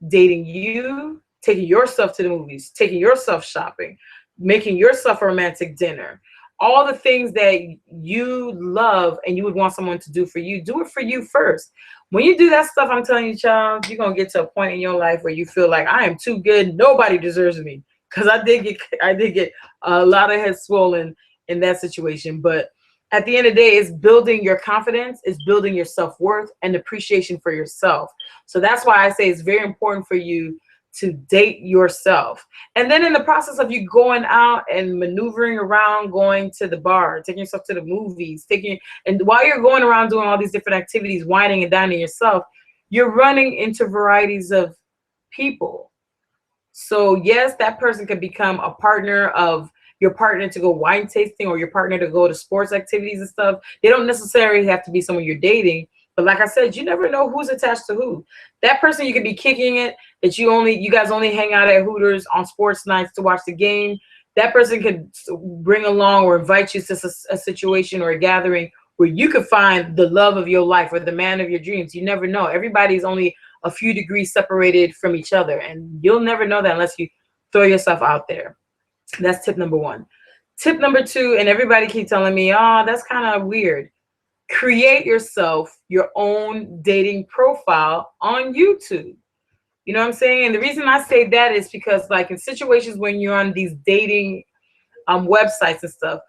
dating you, taking yourself to the movies, taking yourself shopping, making yourself a romantic dinner, all the things that you love and you would want someone to do for you, do it for you first. When you do that stuff, I'm telling you, child, you're gonna get to a point in your life where you feel like I am too good, nobody deserves me. Because I did get a lot of head swollen in that situation. But at the end of the day, it's building your confidence, it's building your self-worth and appreciation for yourself. So that's why I say it's very important for you to date yourself. And then in the process of you going out and maneuvering around, going to the bar, taking yourself to the movies, and while you're going around doing all these different activities, whining and dining yourself, you're running into varieties of people. So yes, that person could become a partner of your partner to go wine tasting, or your partner to go to sports activities and stuff. They don't necessarily have to be someone you're dating. But like I said, you never know who's attached to who. That person you could be kicking it, that you guys only hang out at Hooters on sports nights to watch the game. That person could bring along or invite you to a situation or a gathering where you could find the love of your life or the man of your dreams. You never know. Everybody's only a few degrees separated from each other, and you'll never know that unless you throw yourself out there. That's tip number one. Tip number two, and everybody keep telling me, oh, that's kind of weird. Create yourself your own dating profile on YouTube. You know what I'm saying? And the reason I say that is because, like, in situations when you're on these dating websites and stuff,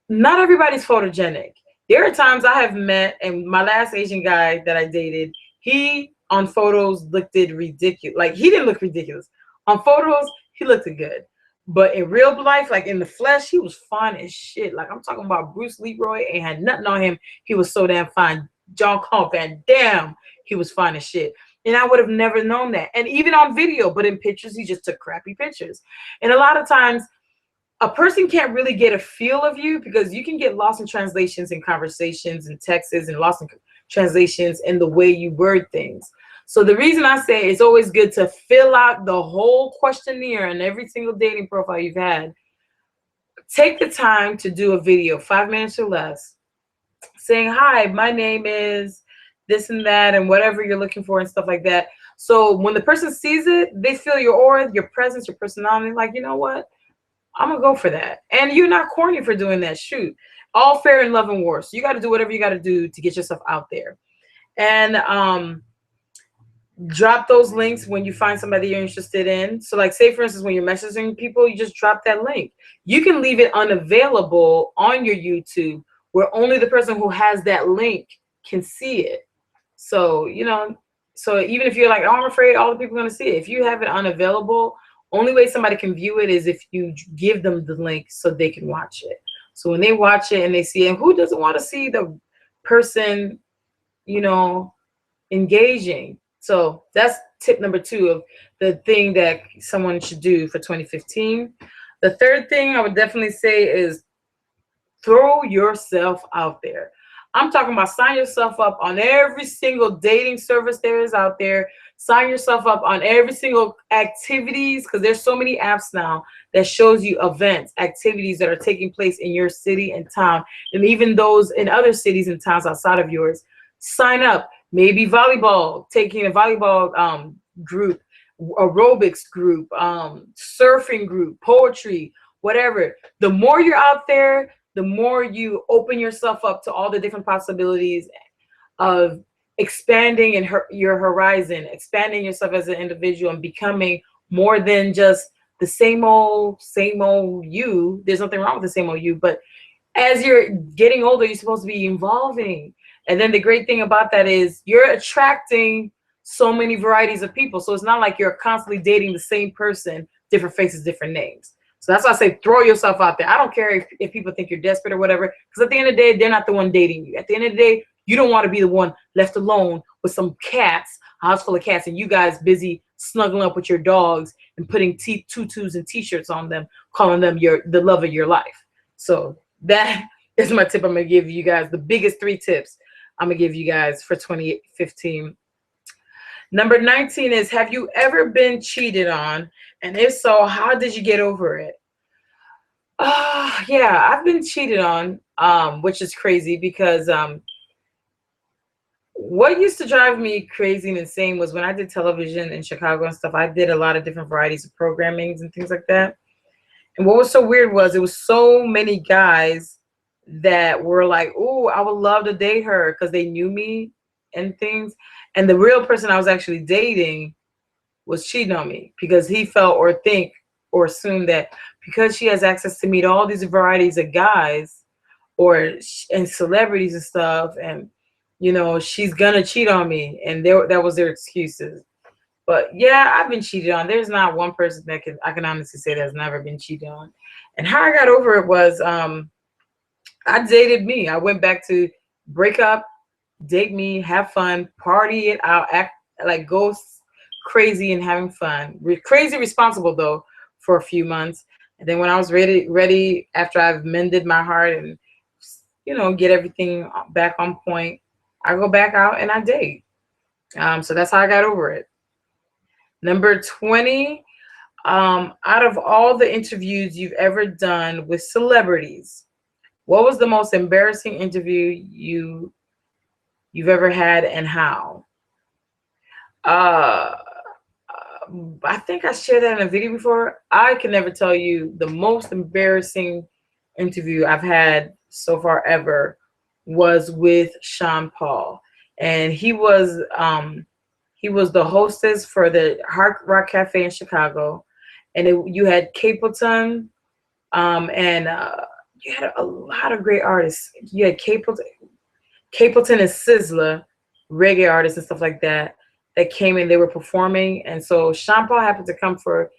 not everybody's photogenic. There are times I have met, and my last Asian guy that I dated, he on photos looked ridiculous. Like, he didn't look ridiculous. On photos, he looked good. But in real life, like in the flesh, he was fine as shit. Like, I'm talking about Bruce Leroy, ain't had nothing on him. He was so damn fine. John Claude Van Damme, he was fine as shit. And I would have never known that. And even on video, but in pictures, he just took crappy pictures. And a lot of times, a person can't really get a feel of you because you can get lost in translations and conversations and texts, and lost in translations in the way you word things. So the reason I say it's always good to fill out the whole questionnaire and every single dating profile you've had. Take the time to do a video, 5 minutes or less, saying, hi, my name is this and that, and whatever you're looking for and stuff like that. So when the person sees it, they feel your aura, your presence, your personality, like, you know what? I'm gonna go for that. And you're not corny for doing that. Shoot. All fair in love and war. So you got to do whatever you got to do to get yourself out there. And drop those links when you find somebody you're interested in. So, like, say for instance, when you're messaging people, you just drop that link. You can leave it unavailable on your YouTube where only the person who has that link can see it. So, you know, so even if you're like, oh, I'm afraid all the people are going to see it, if you have it unavailable, only way somebody can view it is if you give them the link so they can watch it. So when they watch it and they see it, and who doesn't want to see the person, you know, engaging? So that's tip number two of the thing that someone should do for 2015. The third thing I would definitely say is throw yourself out there. I'm talking about sign yourself up on every single dating service there is out there. Sign yourself up on every single activities, because there's so many apps now that shows you events, activities that are taking place in your city and town, and even those in other cities and towns outside of yours. Sign up. Maybe volleyball, taking a volleyball group, aerobics group, surfing group, poetry, whatever. The more you're out there, the more you open yourself up to all the different possibilities of expanding in your horizon, expanding yourself as an individual and becoming more than just the same old you. There's nothing wrong with the same old you, but as you're getting older, you're supposed to be evolving. And then the great thing about that is you're attracting so many varieties of people. So it's not like you're constantly dating the same person, different faces, different names. So that's why I say throw yourself out there. I don't care if people think you're desperate or whatever, because at the end of the day, they're not the one dating you. At the end of the day, you don't want to be the one left alone with some cats, a house full of cats, and you guys busy snuggling up with your dogs and putting tutus and t-shirts on them, calling them the love of your life. So that is my tip I'm going to give you guys. The biggest 3 tips I'm going to give you guys for 2015. Number 19 is, have you ever been cheated on? And if so, how did you get over it? Yeah, I've been cheated on, which is crazy because what used to drive me crazy and insane was when I did television in Chicago and stuff. I did a lot of different varieties of programmings and things like that. And what was so weird was it was so many guys that were like, "Oh, I would love to date her," because they knew me and things. And the real person I was actually dating was cheating on me because he felt or think or assumed that because she has access to meet all these varieties of guys and celebrities and stuff, and she's gonna cheat on me, and that was their excuses. But yeah, I've been cheated on. There's not one person that I can honestly say that's never been cheated on. And how I got over it was I dated me. I went back to break up, date me, have fun, party it out, act like crazy and having fun. Crazy responsible though for a few months. And then when I was ready after I've mended my heart and get everything back on point, I go back out and I date. So that's how I got over it. Number 20, out of all the interviews you've ever done with celebrities, what was the most embarrassing interview you've ever had and how? Uh, I think I shared that in a video before. I can never tell you the most embarrassing interview I've had so far ever was with Sean Paul, and he was the hostess for the Hard Rock Cafe in Chicago, and you had Capleton, and you had a lot of great artists. You had Capleton and Sizzla, reggae artists and stuff like that came in. They were performing, and so Sean Paul happened to come for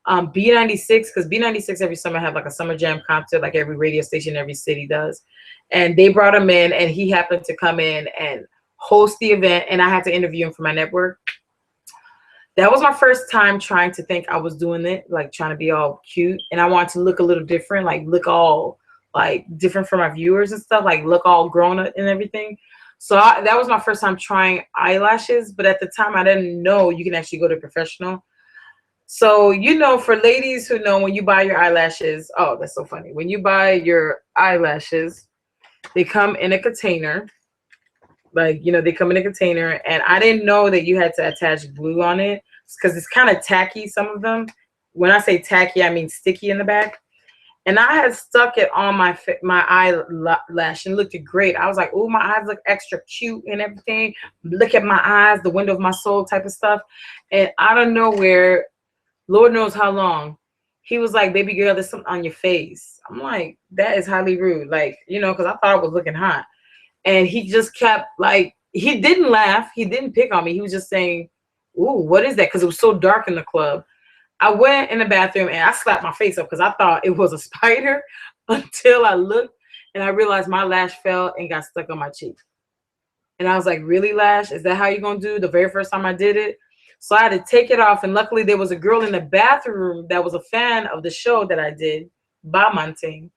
B96 because B96 every summer have like a summer jam concert, like every radio station, every city does, and they brought him in, and he happened to come in and host the event, and I had to interview him for my network. That was my first time trying to think I was doing it, like trying to be all cute, and I wanted to look a little different, like look all like different for my viewers and stuff, like look all grown up and everything. So that was my first time trying eyelashes, but at the time I didn't know you can actually go to professional. So for ladies who know, when you buy your eyelashes, oh, that's so funny. When you buy your eyelashes, they come in a container. Like, they come in a container, and I didn't know that you had to attach glue on it because it's kind of tacky, some of them. When I say tacky, I mean sticky in the back. And I had stuck it on my eyelash and looked great. I was like, oh, my eyes look extra cute and everything. Look at my eyes, the window of my soul type of stuff. And out of nowhere, Lord knows how long, he was like, baby girl, there's something on your face. I'm like, that is highly rude. Like, because I thought I was looking hot. And he just kept like, he didn't laugh. He didn't pick on me. He was just saying, ooh, what is that? Because it was so dark in the club. I went in the bathroom and I slapped my face up because I thought it was a spider until I looked and I realized my lash fell and got stuck on my cheek. And I was like, really, lash? Is that how you're going to do the very first time I did it? So I had to take it off. And luckily there was a girl in the bathroom that was a fan of the show that I did, by Montaigne.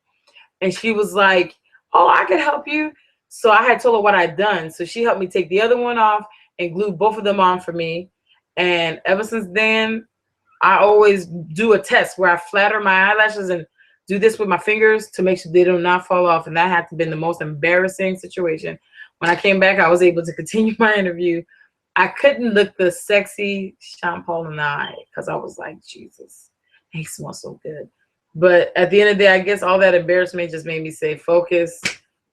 And she was like, oh, I can help you. So I had told her what I'd done. So she helped me take the other one off and glue both of them on for me. And ever since then, I always do a test where I flatter my eyelashes and do this with my fingers to make sure they do not fall off. And that had to been the most embarrassing situation. When I came back, I was able to continue my interview. I couldn't look the sexy Sean Paul in the eye because I was like, Jesus, he smells so good. But at the end of the day, I guess all that embarrassment just made me say, focus.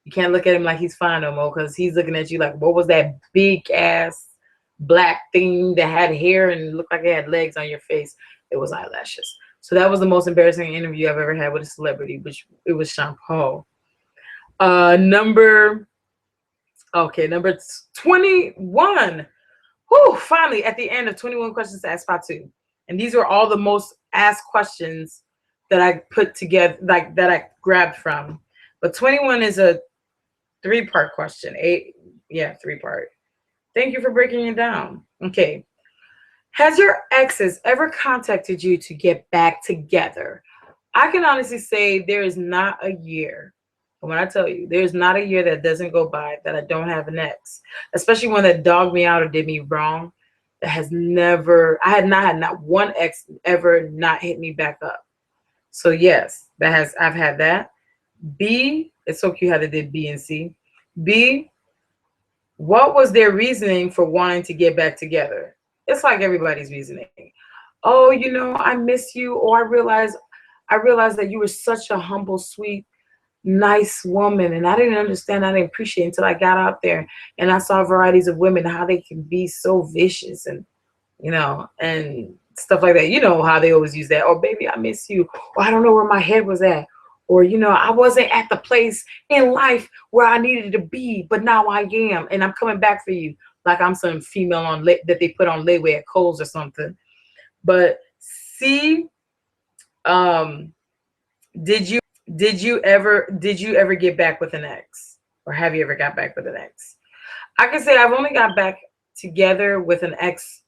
You can't look at him like he's fine no more because he's looking at you like, what was that big ass black thing that had hair and looked like it had legs on your face? It was eyelashes. So that was the most embarrassing interview I've ever had with a celebrity, which it was Sean Paul. Number 21. Whew, finally at the end of 21 questions to ask Patu. And these were all the most asked questions that I put together, like that I grabbed from. But 21 is a 3-part question. 3-part. Thank you for breaking it down. Okay. Has your exes ever contacted you to get back together? I can honestly say there is not a year. When I tell you, there's not a year that doesn't go by that I don't have an ex, especially one that dogged me out or did me wrong. That has never, I had not one ex ever not hit me back up. So yes, I've had that. B, it's so cute how they did B and C. B, what was their reasoning for wanting to get back together? It's like everybody's reasoning. Oh, I miss you, or I realize I realized that you were such a humble, sweet, nice woman, and I didn't understand, I didn't appreciate it until I got out there and I saw varieties of women, how they can be so vicious and and stuff like that. You know how they always use that, or baby, I miss you, or I don't know where my head was at, or I wasn't at the place in life where I needed to be, but now I am, and I'm coming back for you, like I'm some female that they put on layaway at Kohl's or something. But see, um, did you ever get back with an ex, or have you ever got back with an ex? I can say I've only got back together with an ex,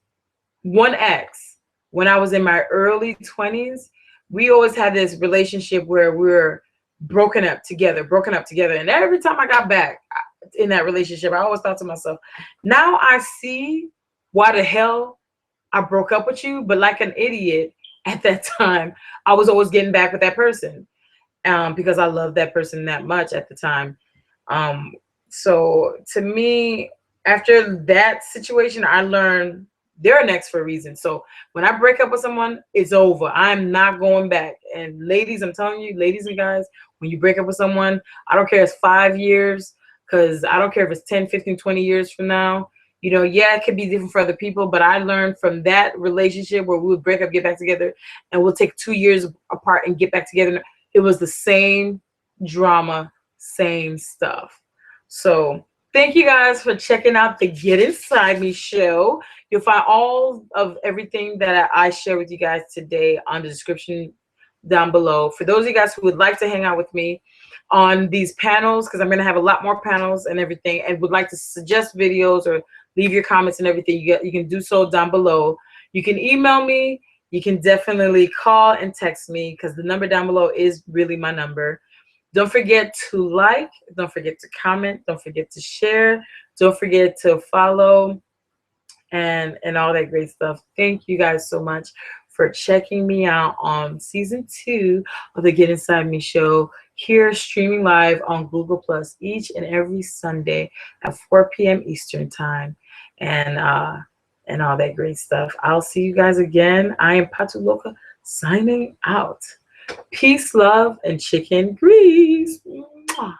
one ex, when I was in my early 20s. We always had this relationship where we were broken up together. And every time I got back in that relationship, I always thought to myself, now I see why the hell I broke up with you. But like an idiot at that time, I was always getting back with that person, because I loved that person that much at the time. Um, so to me, after that situation, I learned they're next for a reason. So when I break up with someone, it's over. I'm not going back. And ladies, I'm telling you, ladies and guys, when you break up with someone, I don't care if it's 5 years, because I don't care if it's 10, 15, 20 years from now. Yeah, it could be different for other people, but I learned from that relationship where we would break up, get back together, and we'll take 2 years apart and get back together. It was the same drama, same stuff. So thank you guys for checking out the Get Inside Me show. You'll find all of everything that I share with you guys today on the description down below. For those of you guys who would like to hang out with me on these panels, because I'm going to have a lot more panels and everything, and would like to suggest videos or leave your comments and everything, you can do so down below. You can email me. You can definitely call and text me, because the number down below is really my number. Don't forget to like. Don't forget to comment. Don't forget to share. Don't forget to follow and all that great stuff. Thank you guys so much for checking me out on season 2 of the Get Inside Me show, here streaming live on Google Plus each and every Sunday at 4 p.m. Eastern time, and all that great stuff. I'll see you guys again. I am Patu Loca signing out. Peace, love, and chicken grease. Mwah.